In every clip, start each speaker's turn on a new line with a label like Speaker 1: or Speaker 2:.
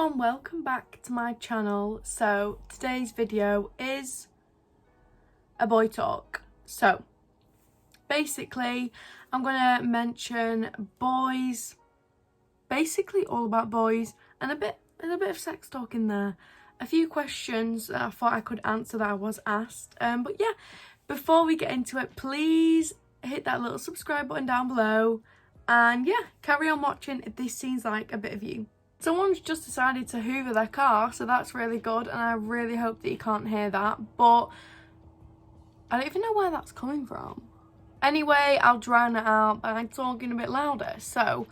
Speaker 1: everyone, welcome back to my channel. So today's video is a boy talk. So basically I'm gonna mention boys, basically all about boys, and a bit of sex talk in there. A few questions that I thought I could answer that I was asked. But yeah, before we get into it, please hit that little subscribe button down below, and yeah, carry on watching if this seems like a bit of you. Someone's just decided to hoover their car, so that's really good, and I really hope that you can't hear that, but I don't even know where that's coming from. Anyway, I'll drown it out by talking a bit louder. So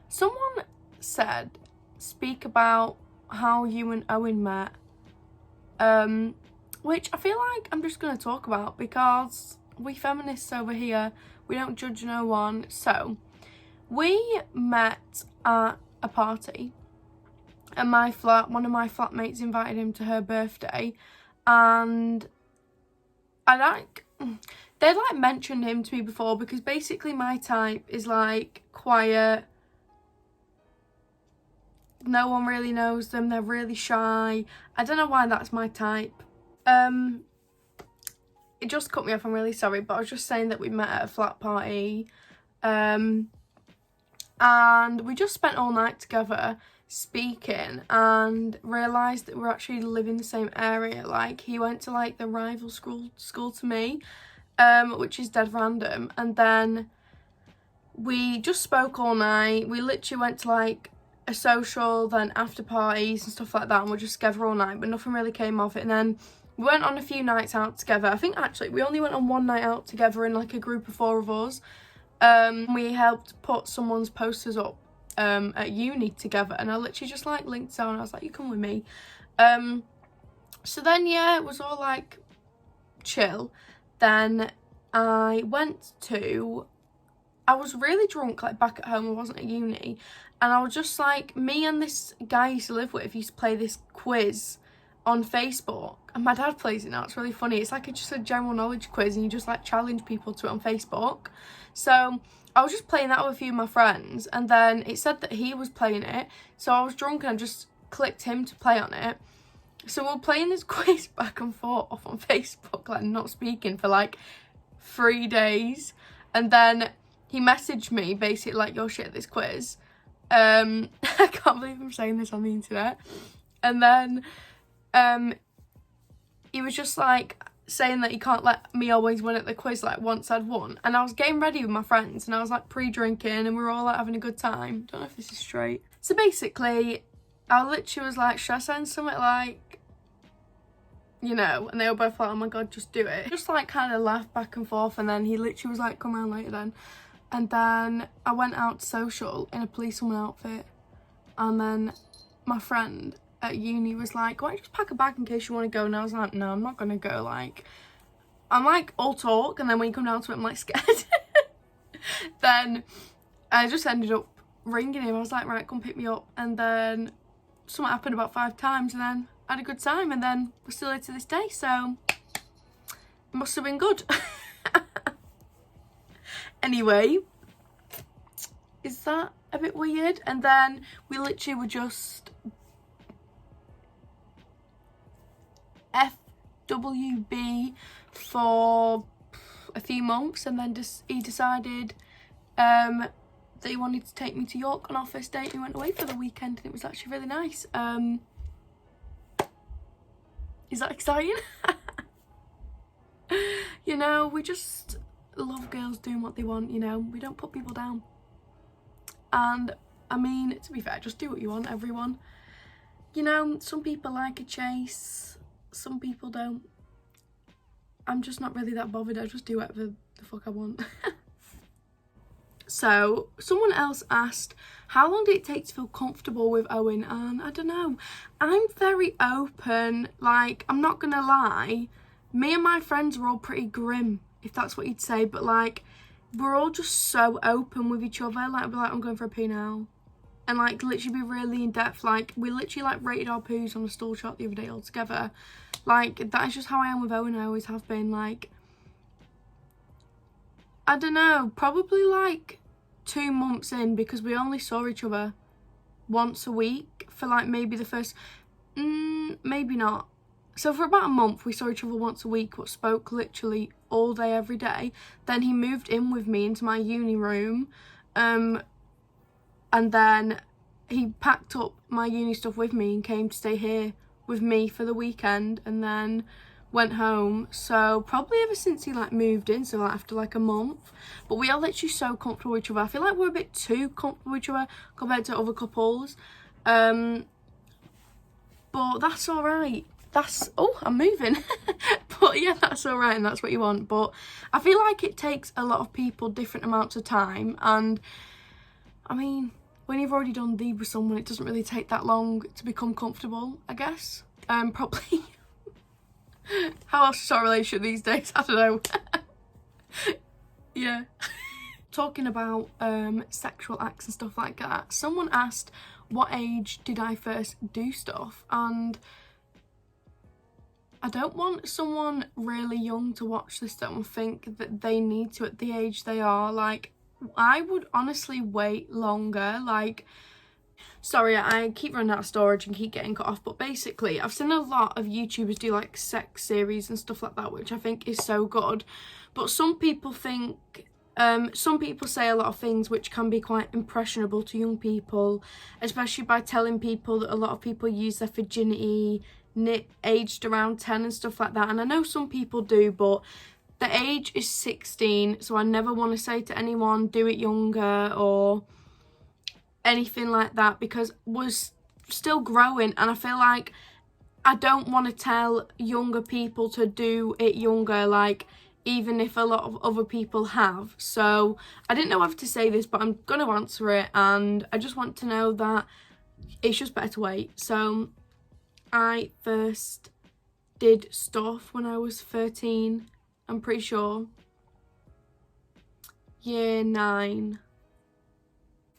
Speaker 1: someone said, speak about how you and Owen met, which I feel like I'm just going to talk about because we feminists over here, we don't judge no one. So we met at a party, and one of my flatmates invited him to her birthday, and they'd mentioned him to me before, because basically my type is quiet, no one really knows them, they're really shy. I don't know why that's my type. It just cut me off, I'm really sorry, but I was just saying that we met at a flat party, and we just spent all night together speaking, and realised that we're actually live in the same area. He went to the rival school to me, which is dead random, and then we just spoke all night. We literally went to a social, then after parties and stuff like that, and we're just together all night, but nothing really came of it. And then we went on a few nights out together. I think actually we only went on one night out together in a group of 4 of us. We helped put someone's posters up at uni together, and I literally just linked down. I was like, you come with me. So then yeah, it was all chill. Then I was really drunk back at home. I wasn't at uni, and I was just me and this guy I used to live with used to play this quiz on Facebook, and my dad plays it now. It's really funny. It's just a general knowledge quiz, and you just challenge people to it on Facebook. So I was just playing that with a few of my friends, and then it said that he was playing it, so I was drunk and I just clicked him to play on it. So we're playing this quiz back and forth on Facebook, not speaking for 3 days, and then he messaged me basically you're shit at this quiz. I can't believe I'm saying this on the internet. And then he was just saying that he can't let me always win at the quiz once I'd won. And I was getting ready with my friends, and I was pre-drinking, and we were all having a good time. Don't know if this is straight. So basically I literally was should I send something you know, and they were both oh my god, just do it. Just kind of laughed back and forth, and then he literally was come around later then. And then I went out to social in a policewoman outfit, and then my friend at uni was why don't you just pack a bag in case you want to go? And I was like, no, I'm not gonna go. I'm all talk, and then when you come down to it, I'm scared. Then I just ended up ringing him. I was like, right, come pick me up. And then something happened about 5 times, and then I had a good time, and then we're still here to this day, so it must have been good. Anyway, is that a bit weird? And then we literally were just FWB for a few months, and then he decided that he wanted to take me to York on our first date. We went away for the weekend, and it was actually really nice. Is that exciting? You know, we just love girls doing what they want, you know. We don't put people down. And I mean, to be fair, just do what you want, everyone. You know, some people like a chase, some people don't. I'm just not really that bothered. I just do whatever the fuck I want. So someone else asked, how long did it take to feel comfortable with Owen? And I don't know, I'm very open. I'm not gonna lie, me and my friends were all pretty grim, if that's what you'd say, but we're all just so open with each other. We're I'm going for a pee now, and literally be really in depth. We literally rated our poos on a stool chart the other day all together. That is just how I am with Owen. I always have been. I don't know, probably 2 months in, because we only saw each other once a week for like maybe the first, maybe not. So for about a month, we saw each other once a week, but spoke literally all day, every day. Then he moved in with me into my uni room. And then he packed up my uni stuff with me and came to stay here with me for the weekend, and then went home. So probably ever since he like moved in, so like after like a month. But we are literally so comfortable with each other. I feel like we're a bit too comfortable with each other compared to other couples. But that's all right. I'm moving. But yeah, that's all right, and that's what you want. But I feel like it takes a lot of people different amounts of time, and I mean, when you've already done the with someone, it doesn't really take that long to become comfortable, I guess. Probably. How else to start a relationship these days? I don't know. Yeah. Talking about sexual acts and stuff like that, someone asked what age did I first do stuff, and I don't want someone really young to watch this and think that they need to at the age they are. Like, I would honestly wait longer. Like, sorry, I keep running out of storage and keep getting cut off, but basically I've seen a lot of YouTubers do like sex series and stuff like that, which I think is so good. But some people say a lot of things which can be quite impressionable to young people, especially by telling people that a lot of people use their virginity aged around 10 and stuff like that. And I know some people do, but the age is 16, so I never want to say to anyone do it younger or anything like that, because we're still growing, and I feel like I don't want to tell younger people to do it younger, like, even if a lot of other people have. So I didn't know whether to say this, but I'm gonna answer it, and I just want to know that it's just better to wait. So I first did stuff when I was 13, I'm pretty sure. Year 9.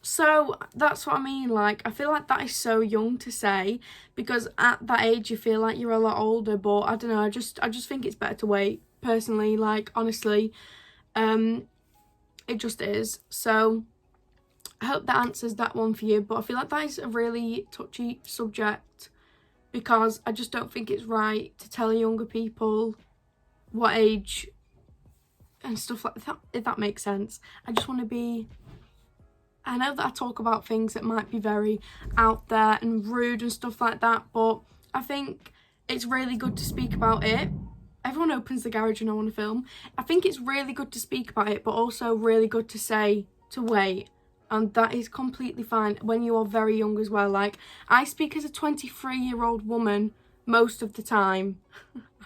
Speaker 1: So that's what I mean, like, I feel like that is so young to say, because at that age you feel like you're a lot older, but I don't know, I just think it's better to wait, personally, like, honestly. It just is. So I hope that answers that one for you, but I feel like that is a really touchy subject, because I just don't think it's right to tell younger people what age and stuff like that, if that makes sense. I just want to be... I know that I talk about things that might be very out there and rude and stuff like that, but I think it's really good to speak about it. Everyone opens the garage when I want to film. I think it's really good to speak about it, but also really good to say to wait. And that is completely fine when you are very young as well. Like, I speak as a 23-year-old woman most of the time.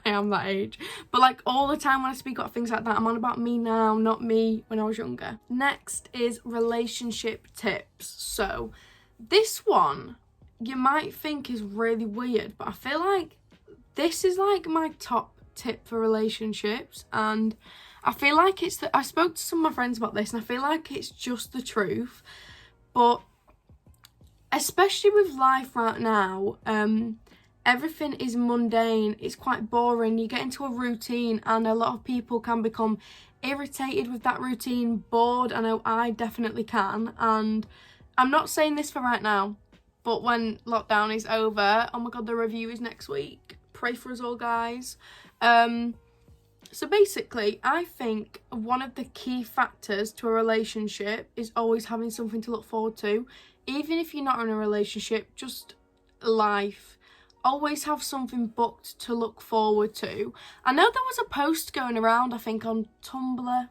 Speaker 1: I am that age. But like all the time when I speak about things like that, I'm on about me now, not me when I was younger. Next is relationship tips. So this one you might think is really weird, but I feel like this is like my top tip for relationships, and I feel like it's I spoke to some of my friends about this, and I feel like it's just the truth. But especially with life right now, everything is mundane, it's quite boring, you get into a routine, and a lot of people can become irritated with that routine, bored. I know I definitely can, and I'm not saying this for right now, but when lockdown is over, oh my god, the review is next week. Pray for us all, guys. So basically, I think one of the key factors to a relationship is always having something to look forward to. Even if you're not in a relationship, just life. Always have something booked to look forward to. I know there was a post going around, I think on Tumblr.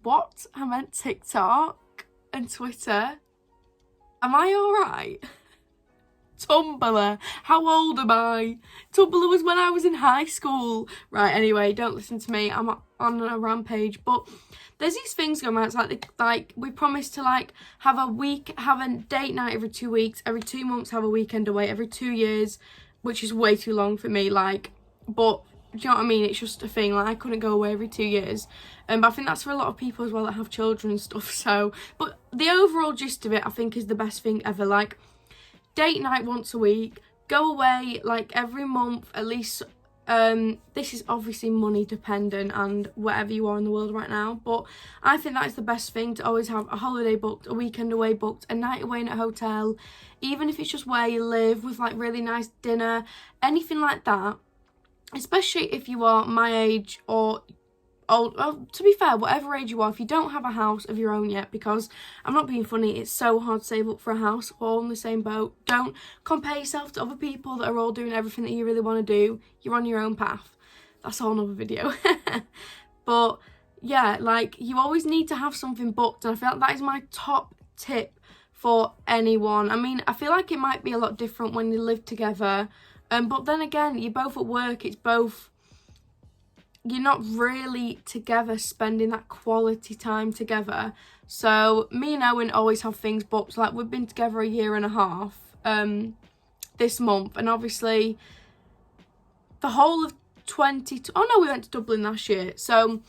Speaker 1: What? I meant TikTok and Twitter. Am I alright? Tumblr. How old am I? Tumblr was when I was in high school. Right, anyway, don't listen to me. I'm on a rampage. But there's these things going on. It's like we promised to like have a date night every 2 weeks, every 2 months have a weekend away, every 2 years, which is way too long for me. Like, but do you know what I mean? It's just a thing. Like, I couldn't go away every 2 years. But I think that's for a lot of people as well that have children and stuff. So, but the overall gist of it, I think, is the best thing ever. Like, date night once a week, go away like every month, at least This is obviously money dependent and whatever you are in the world right now, but I think that is the best thing, to always have a holiday booked, a weekend away booked, a night away in a hotel, even if it's just where you live, with like really nice dinner, anything like that. Especially if you are my age or old, well, to be fair, whatever age you are, if you don't have a house of your own yet, because I'm not being funny, it's so hard to save up for a house. We're all in the same boat. Don't compare yourself to other people that are all doing everything that you really want to do. You're on your own path. That's a whole nother video. But yeah, like, you always need to have something booked, and I feel like that is my top tip for anyone. I mean, I feel like it might be a lot different when you live together, but then again, you're both at work, it's both, you're not really together spending that quality time together. So me and Owen always have things booked. Like, we've been together a year and a half this month, and obviously the whole of we went to Dublin last year. So,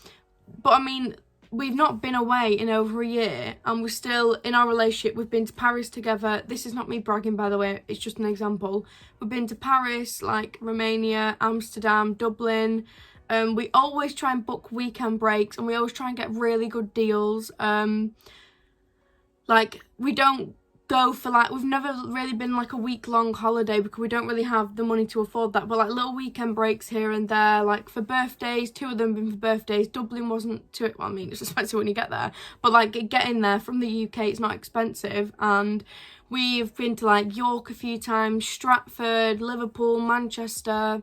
Speaker 1: but I mean, we've not been away in over a year, and we're still in our relationship. We've been to Paris together. This is not me bragging, by the way, it's just an example. We've been to Paris, like Romania, Amsterdam, Dublin. We always try and book weekend breaks, and we always try and get really good deals. Like, we don't go for, like, we've never really been like a week-long holiday because we don't really have the money to afford that, but like little weekend breaks here and there, like for birthdays. 2 of them have been for birthdays. Dublin wasn't too, well, I mean, it's expensive when you get there, but like getting there from the UK, it's not expensive. And we've been to like York a few times, Stratford, Liverpool, Manchester,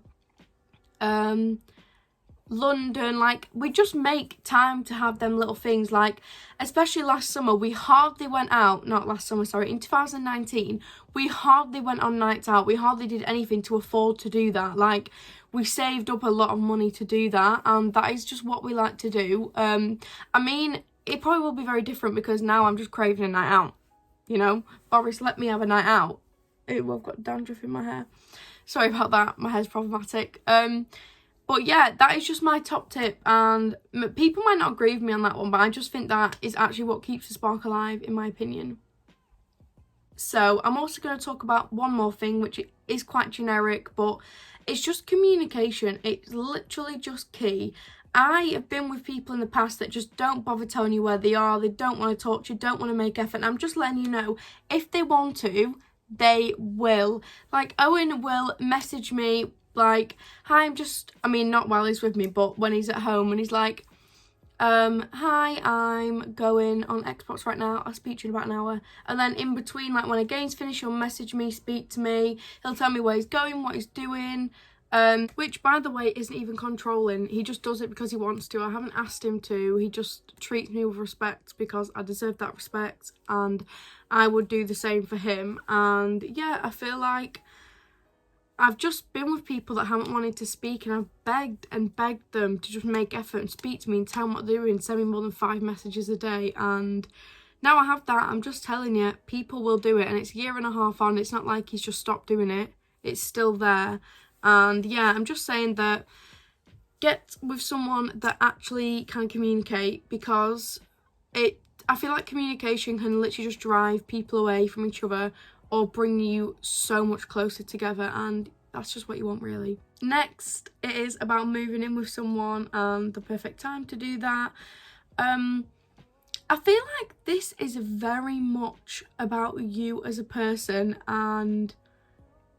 Speaker 1: London. Like, we just make time to have them little things. Like, especially last summer, we hardly went out, not last summer, sorry, in 2019, we hardly went on nights out. We hardly did anything to afford to do that. Like, we saved up a lot of money to do that, and that is just what we like to do. I mean, it probably will be very different because now I'm just craving a night out, you know. Boris, let me have a night out. Ew, I've got dandruff in my hair. Sorry about that, my hair's problematic. But yeah, that is just my top tip, and people might not agree with me on that one, but I just think that is actually what keeps the spark alive, in my opinion. So I'm also going to talk about one more thing, which is quite generic, but it's just communication. It's literally just key. I have been with people in the past that just don't bother telling you where they are. They don't want to talk to you, don't want to make effort. And I'm just letting you know, if they want to, they will. Like, Owen will message me like, hi, I mean, not while he's with me, but when he's at home, and he's like, hi, I'm going on Xbox right now, I'll speak to you in about an hour. And then in between, like when a game's finished, he'll message me, speak to me, he'll tell me where he's going, what he's doing, which, by the way, isn't even controlling. He just does it because he wants to. I haven't asked him to. He just treats me with respect because I deserve that respect, and I would do the same for him. And yeah, I feel like I've just been with people that haven't wanted to speak, and I've begged and begged them to just make effort and speak to me and tell me what they're doing, send me more than 5 messages a day. And now I have that, I'm just telling you, people will do it. And it's a year and a half on, it's not like he's just stopped doing it, it's still there. And yeah, I'm just saying that get with someone that actually can communicate, because I feel like communication can literally just drive people away from each other or bring you so much closer together, and that's just what you want, really. Next, it is about moving in with someone and the perfect time to do that. I feel like this is very much about you as a person and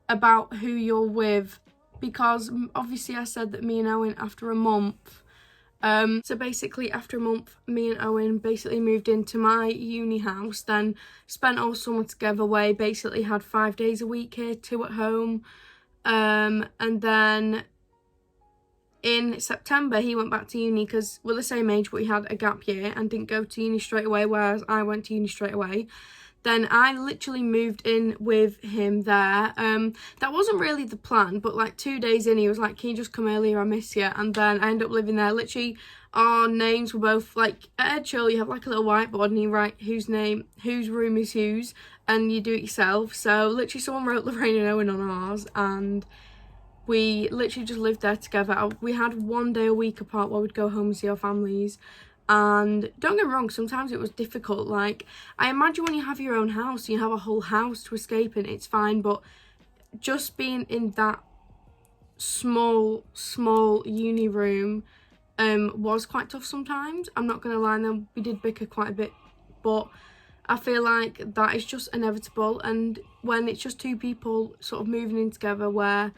Speaker 1: about who you're with, because obviously I said that me and Owen, after a month, so basically after a month, me and Owen basically moved into my uni house, then spent all summer together, where basically had 5 days a week here, 2 at home, and then in September he went back to uni because we're the same age, but he had a gap year and didn't go to uni straight away, whereas I went to uni straight away. Then I literally moved in with him there. That wasn't really the plan, but like 2 days in, he was like, can you just come earlier, I miss you. And then I ended up living there. Literally, our names were both like, at Ed Chill, you have like a little whiteboard and you write whose room is whose, and you do it yourself. So literally someone wrote Lorraine and Owen on ours, and we literally just lived there together. We had 1 day a week apart where we'd go home and see our families. And don't get me wrong, sometimes it was difficult. Like, I imagine when you have your own house, you have a whole house to escape in, it's fine, but just being in that small uni room was quite tough sometimes. I'm not gonna lie, then we did bicker quite a bit, but I feel like that is just inevitable. And when it's just two people sort of moving in together where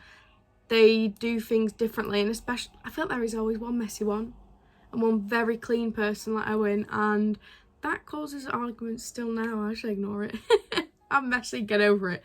Speaker 1: they do things differently, and especially I feel like there is always one messy one and one very clean person like Owen, and that causes arguments still now. I should ignore it. I'm messy, get over it.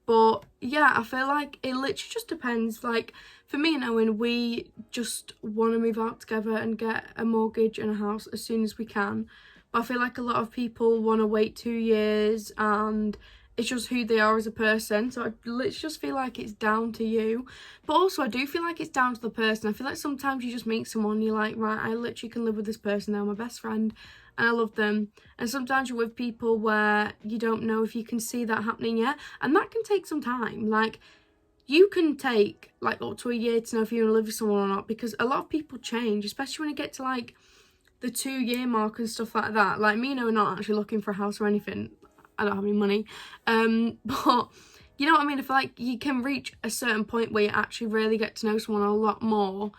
Speaker 1: But yeah, I feel like it literally just depends. Like for me and Owen, we just want to move out together and get a mortgage and a house as soon as we can. But I feel like a lot of people want to wait 2 years, and it's just who they are as a person. So I literally just feel like it's down to you. But also I do feel like it's down to the person. I feel like sometimes you just meet someone, you're like, right, I literally can live with this person, they're my best friend and I love them. And sometimes you're with people where you don't know if you can see that happening yet, and that can take some time. Like you can take like up to a year to know if you want to live with someone or not, because a lot of people change, especially when you get to like the 2-year mark and stuff like that. Like me and Owen are not actually looking for a house or anything. I don't have any money, but you know what I mean. I feel like you can reach a certain point where you actually really get to know someone a lot more,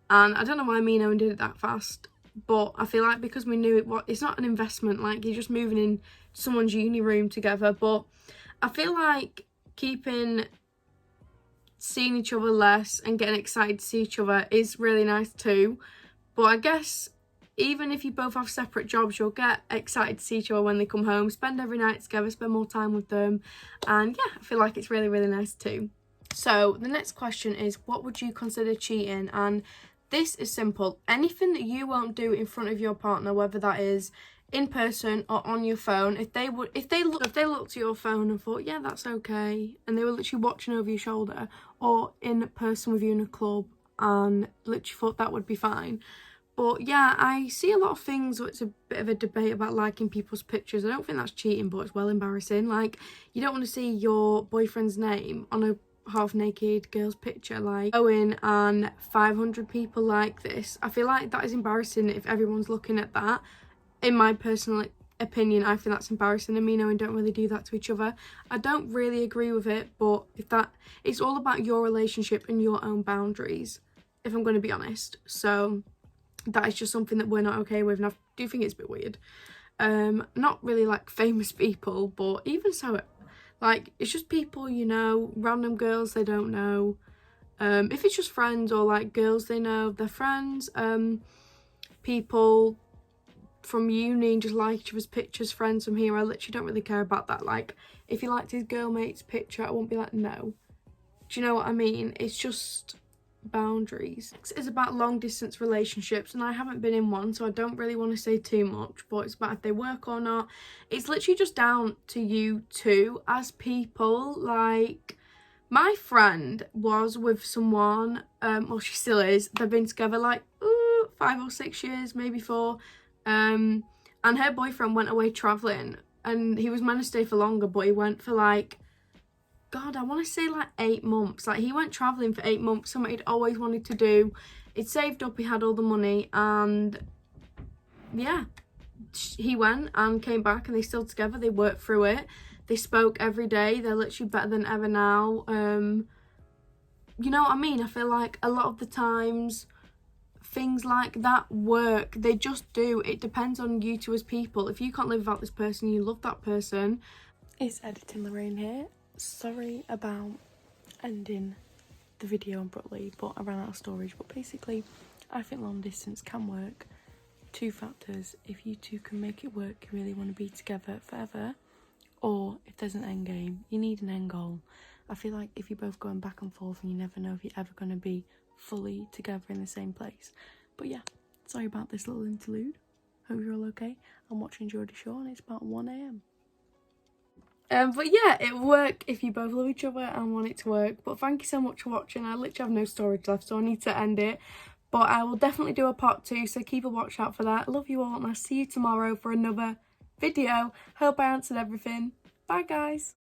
Speaker 1: and I don't know why me and Owen did it that fast, but I feel like because we knew it's not an investment, like you're just moving in someone's uni room together. But I feel like seeing each other less and getting excited to see each other is really nice too. But I guess even if you both have separate jobs, you'll get excited to see each other when they come home, spend every night together, spend more time with them. And yeah, I feel like it's really, really nice too. So the next question is, what would you consider cheating? And this is simple. Anything that you won't do in front of your partner, whether that is in person or on your phone. If they looked at your phone and thought, yeah, that's okay, and they were literally watching over your shoulder, or in person with you in a club and literally thought that would be fine. But yeah, I see a lot of things where it's a bit of a debate about liking people's pictures. I don't think that's cheating, but it's well embarrassing. Like, you don't want to see your boyfriend's name on a half-naked girl's picture. Like, Owen and 500 people like this. I feel like that is embarrassing if everyone's looking at that. In my personal opinion, I think that's embarrassing, and me and Owen don't really do that to each other. I don't really agree with it, but it's all about your relationship and your own boundaries, if I'm going to be honest. So that is just something that we're not okay with, and I do think it's a bit weird. Not really like famous people, but even so, like, it's just people, you know, random girls they don't know. If it's just friends, or like girls they know, they're friends. People from uni and just like each other's pictures, friends from here, I literally don't really care about that. Like, if he liked his girl mate's picture, I won't be like, no. Do you know what I mean? It's just boundaries. It's about long distance relationships, and I haven't been in one, so I don't really want to say too much, but it's about if they work or not. It's literally just down to you two as people. Like, my friend was with someone, well, she still is, they've been together like 5 or 6 years, maybe 4, and her boyfriend went away traveling, and he was meant to stay for longer, but he went for like, God, I want to say like 8 months. Like, he went travelling for 8 months, something he'd always wanted to do. He'd saved up, he had all the money, and yeah, he went and came back, and they're still together. They worked through it. They spoke every day. They're literally better than ever now. You know what I mean? I feel like a lot of the times things like that work. They just do. It depends on you two as people. If you can't live without this person, you love that person. It's Editing Lorraine here. Sorry about ending the video abruptly, but I ran out of storage. But basically, I think long distance can work. 2 factors: if you two can make it work, you really want to be together forever, or if there's an end game, you need an end goal. I feel like if you're both going back and forth, and you never know if you're ever going to be fully together in the same place. But yeah, sorry about this little interlude. Hope you're all okay. I'm watching Geordie Shore, and it's about 1 AM. But yeah, it will work if you both love each other and want it to work. But thank you so much for watching. I literally have no storage left, so I need to end it. But I will definitely do a part 2, so keep a watch out for that. Love you all, and I'll see you tomorrow for another video. Hope I answered everything. Bye, guys.